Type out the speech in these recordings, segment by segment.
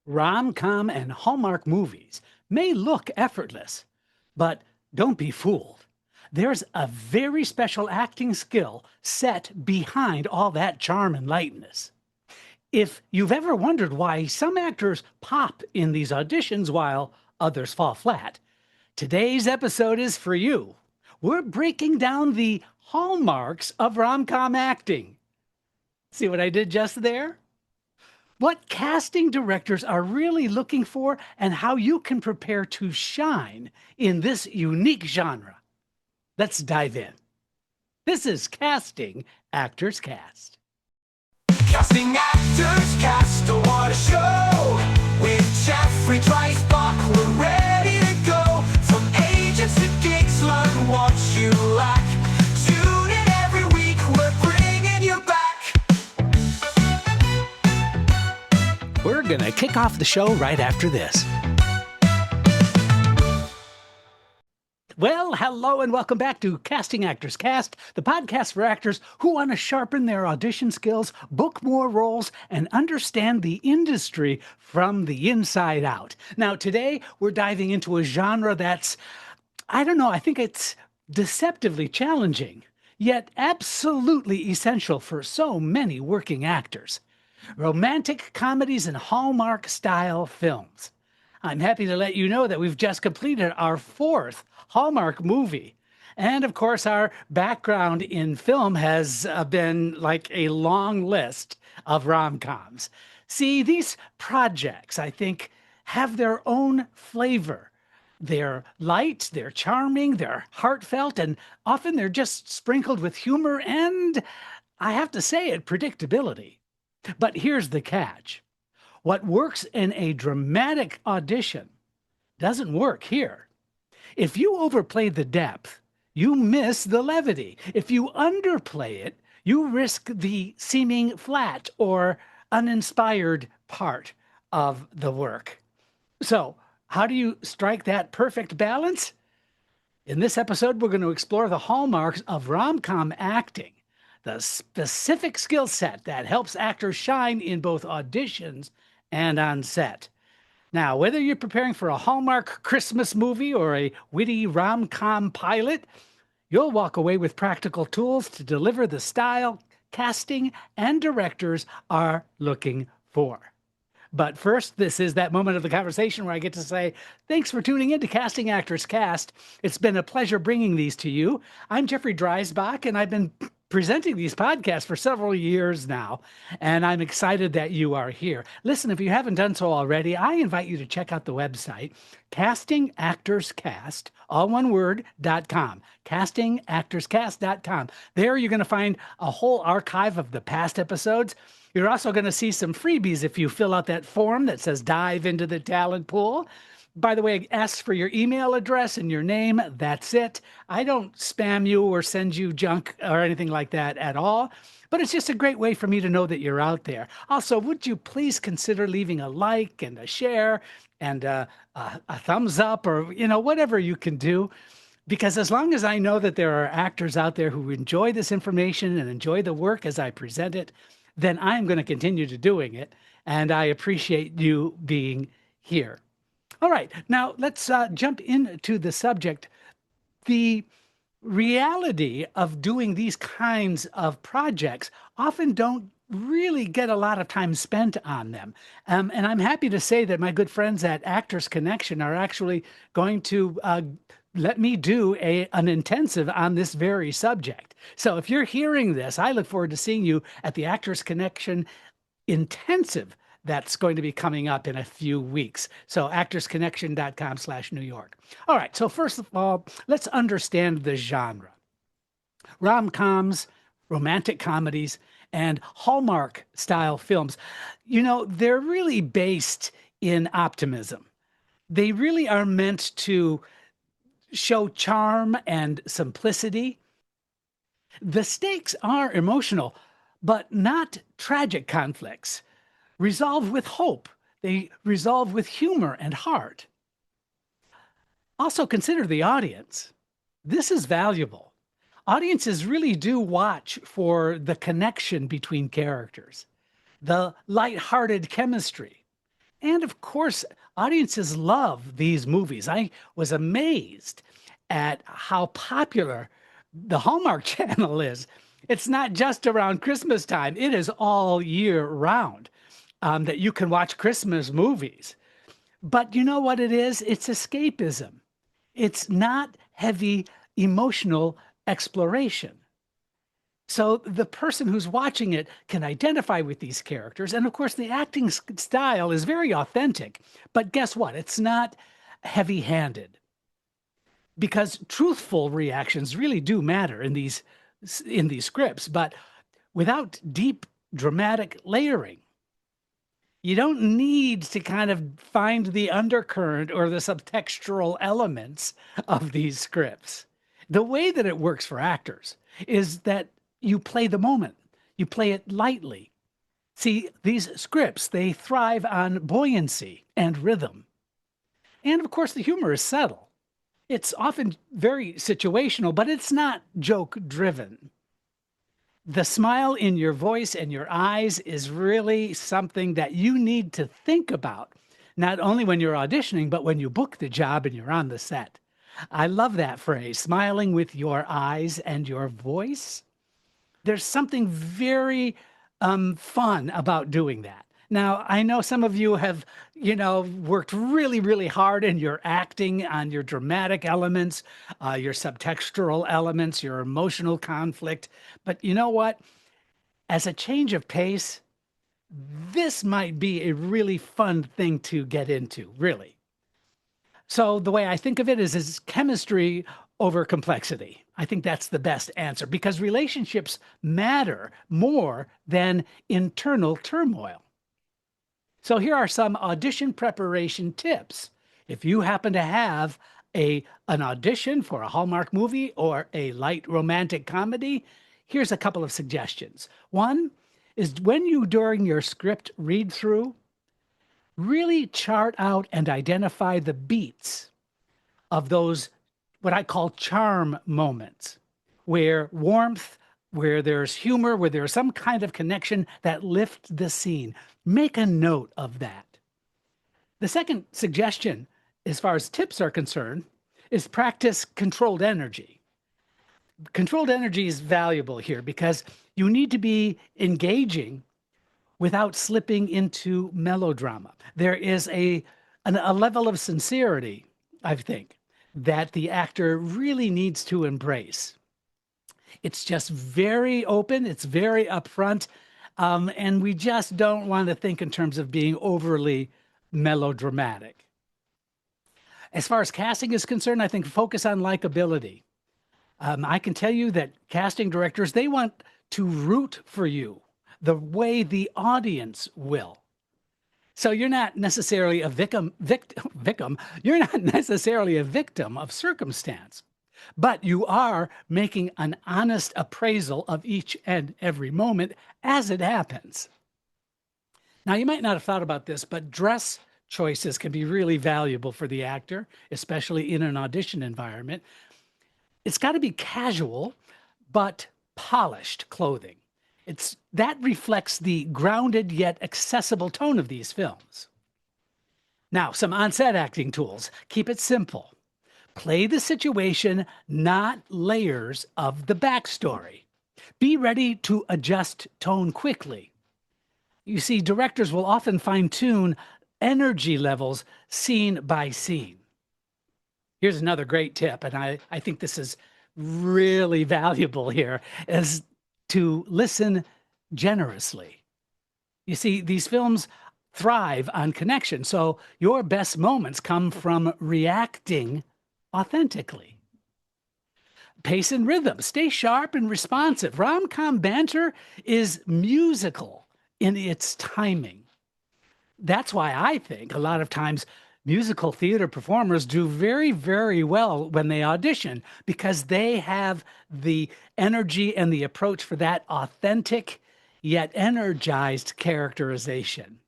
Rom-Com and Hallmark movies may look effortless, but don't be fooled. There's a very special acting skill set behind all that charm and lightness. If you've ever wondered why some actors pop in these auditions while others fall flat, today's episode is for you. We're breaking down the hallmarks of rom-com acting. See what I did just there? What casting directors are really looking for and how you can prepare to shine in this unique genre. Let's dive in. This is Casting Actors Cast. Casting Actors Cast, what a show! With Jeffrey Dreisbach, we're ready to go. From agents to gigs, learn what you lack. Tune in every week, we're bringing you back. We're gonna kick off the show right after this. Well, hello and welcome back to Casting Actors Cast, the podcast for actors who want to sharpen their audition skills, book more roles, and understand the industry from the inside out. Now, today we're diving into a genre that's, I think it's deceptively challenging, yet absolutely essential for so many working actors. Romantic comedies and Hallmark-style films. I'm happy to let you know that we've just completed our fourth Hallmark movie. And of course, our background in film has been like a long list of rom-coms. See, these projects, I think, have their own flavor. They're light, they're charming, they're heartfelt, and often they're just sprinkled with humor and, I have to say it, predictability. But here's the catch. What works in a dramatic audition doesn't work here. If you overplay the depth, you miss the levity. If you underplay it, you risk the seeming flat or uninspired part of the work. So, how do you strike that perfect balance? In this episode, we're going to explore the hallmarks of rom-com acting, the specific skill set that helps actors shine in both auditions and on set. Now, whether you're preparing for a Hallmark Christmas movie or a witty rom-com pilot, you'll walk away with practical tools to deliver the style casting and directors are looking for. But first, this is that moment of the conversation where I get to say, thanks for tuning in to Casting Actors Cast. It's been a pleasure bringing these to you. I'm Jeffrey Dreisbach, and I've been presenting these podcasts for several years now, and I'm excited that you are here. Listen, if you haven't done so already, I invite you to check out the website, castingactorscast, all one word, .com, castingactorscast.com. There you're going to find a whole archive of the past episodes. You're also going to see some freebies if you fill out that form that says dive into the talent pool. By the way, it asks for your email address and your name. That's it. I don't spam you or send you junk or anything like that at all, but it's just a great way for me to know that you're out there. Also, would you please consider leaving a like and a share and a thumbs up or, whatever you can do? Because as long as I know that there are actors out there who enjoy this information and enjoy the work as I present it, then I'm going to continue to doing it. And I appreciate you being here. All right, now let's jump into the subject. The reality of doing these kinds of projects often don't really get a lot of time spent on them. And I'm happy to say that my good friends at Actors Connection are actually going to let me do an intensive on this very subject. So if you're hearing this, I look forward to seeing you at the Actors Connection intensive that's going to be coming up in a few weeks. So actorsconnection.com/New York. All right, so first of all, let's understand the genre. Rom-coms, romantic comedies, and Hallmark-style films, they're really based in optimism. They really are meant to show charm and simplicity. The stakes are emotional, but not tragic conflicts. Resolve with hope. They resolve with humor and heart. Also consider the audience. This is valuable. Audiences really do watch for the connection between characters, the lighthearted chemistry, And of course, audiences love these movies. I was amazed at how popular the Hallmark Channel is. It's not just around Christmas time, it is all year round that you can watch Christmas movies. But you know what it is? It's escapism. It's not heavy emotional exploration. So the person who's watching it can identify with these characters. And of course, the acting style is very authentic. But guess what? It's not heavy handed because truthful reactions really do matter in these scripts. But without deep dramatic layering, you don't need to kind of find the undercurrent or the subtextual elements of these scripts. The way that it works for actors is that you play the moment, you play it lightly. See, these scripts, they thrive on buoyancy and rhythm. And of course, the humor is subtle. It's often very situational, but it's not joke driven. The smile in your voice and your eyes is really something that you need to think about, not only when you're auditioning, but when you book the job and you're on the set. I love that phrase, smiling with your eyes and your voice. There's something very fun about doing that. Now, I know some of you have, worked really, really hard in your acting on your dramatic elements, your subtextual elements, your emotional conflict. But you know what? As a change of pace, this might be a really fun thing to get into, really. So the way I think of it is chemistry over complexity. I think that's the best answer because relationships matter more than internal turmoil. So here are some audition preparation tips. If you happen to have an audition for a Hallmark movie or a light romantic comedy, here's a couple of suggestions. One is when you, during your script read through, really chart out and identify the beats of those, what I call charm moments, where warmth, where there's humor, where there's some kind of connection that lifts the scene. Make a note of that. The second suggestion, as far as tips are concerned, is practice controlled energy. Controlled energy is valuable here because you need to be engaging without slipping into melodrama. There is a level of sincerity, I think, that the actor really needs to embrace. It's just very open, it's very upfront, and we just don't want to think in terms of being overly melodramatic. As far as casting is concerned, I think focus on likability. I can tell you that casting directors, they want to root for you the way the audience will. So you're not necessarily a victim, you're not necessarily a victim of circumstance, but you are making an honest appraisal of each and every moment as it happens. Now, you might not have thought about this, but dress choices can be really valuable for the actor, especially in an audition environment. It's got to be casual, but polished clothing. That reflects the grounded yet accessible tone of these films. Now, some on-set acting tools. Keep it simple. Play the situation, not layers of the backstory. Be ready to adjust tone quickly. You see, directors will often fine-tune energy levels scene by scene. Here's another great tip, and I think this is really valuable here, is to listen generously. You see, these films thrive on connection, so your best moments come from reacting authentically. Pace and rhythm, stay sharp and responsive. Rom-com banter is musical in its timing. That's why I think a lot of times musical theater performers do very, very well when they audition because they have the energy and the approach for that authentic yet energized characterization.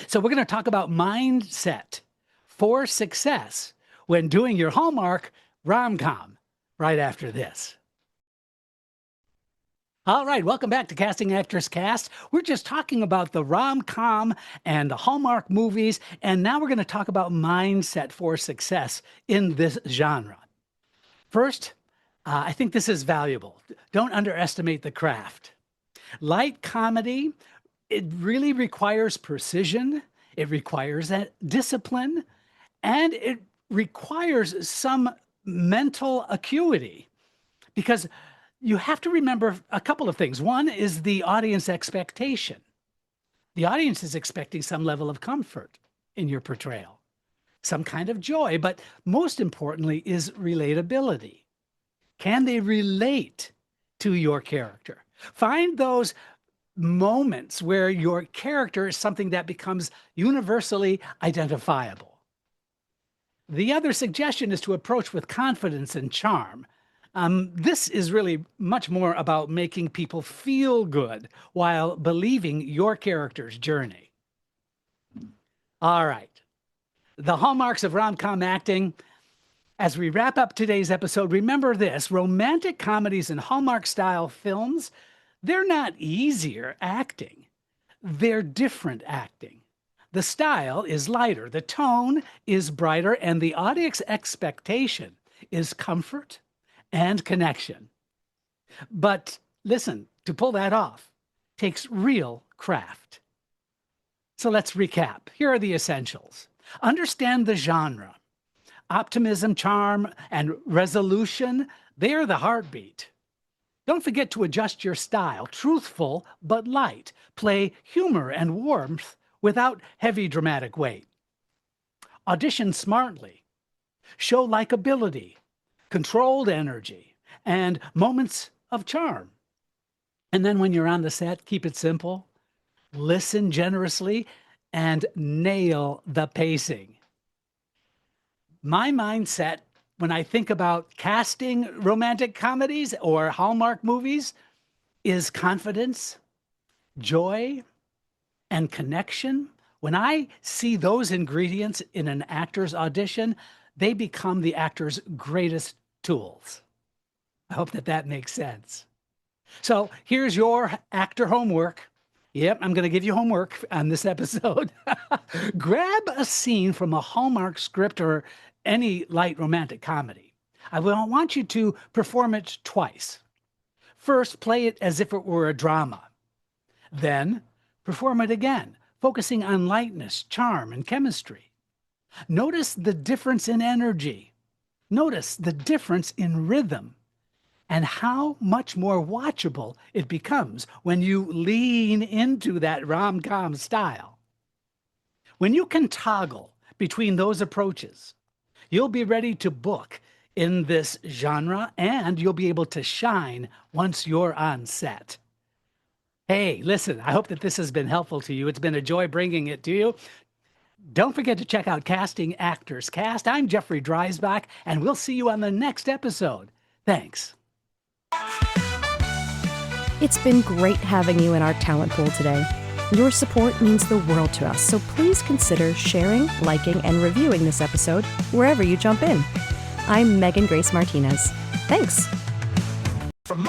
So we're going to talk about mindset for success when doing your Hallmark rom-com right after this. All right, welcome back to Casting Actors Cast. We're just talking about the rom-com and the Hallmark movies, and now we're going to talk about mindset for success in this genre. First, I think this is valuable. Don't underestimate the craft. Light comedy, it really requires precision, it requires discipline, and it requires some mental acuity because you have to remember a couple of things. One is the audience expectation. The audience is expecting some level of comfort in your portrayal, some kind of joy, but most importantly is relatability. Can they relate to your character? Find those moments where your character is something that becomes universally identifiable. The other suggestion is to approach with confidence and charm. This is really much more about making people feel good while believing your character's journey. All right. The hallmarks of rom-com acting. As we wrap up today's episode, remember this: romantic comedies and Hallmark-style films, they're not easier acting. They're different acting. The style is lighter, the tone is brighter, and the audience expectation is comfort and connection. But listen, to pull that off takes real craft. So let's recap. Here are the essentials. Understand the genre. Optimism, charm, and resolution, they're the heartbeat. Don't forget to adjust your style. Truthful but light. Play humor and warmth without heavy dramatic weight. Audition smartly. Show likability, controlled energy, and moments of charm. And then when you're on the set, keep it simple, listen generously, and nail the pacing. My mindset when I think about casting romantic comedies or Hallmark movies is confidence, joy, and connection. When I see those ingredients in an actor's audition, they become the actor's greatest tools. I hope that makes sense. So here's your actor homework. Yep, I'm going to give you homework on this episode. Grab a scene from a Hallmark script or any light romantic comedy. I want you to perform it twice. First, play it as if it were a drama. Then, perform it again, focusing on lightness, charm, and chemistry. Notice the difference in energy. Notice the difference in rhythm and how much more watchable it becomes when you lean into that rom-com style. When you can toggle between those approaches, you'll be ready to book in this genre and you'll be able to shine once you're on set. Hey, listen, I hope that this has been helpful to you. It's been a joy bringing it to you. Don't forget to check out Casting Actors Cast. I'm Jeffrey Dreisbach, and we'll see you on the next episode. Thanks. It's been great having you in our talent pool today. Your support means the world to us, so please consider sharing, liking, and reviewing this episode wherever you jump in. I'm Megan Grace Martinez. Thanks. From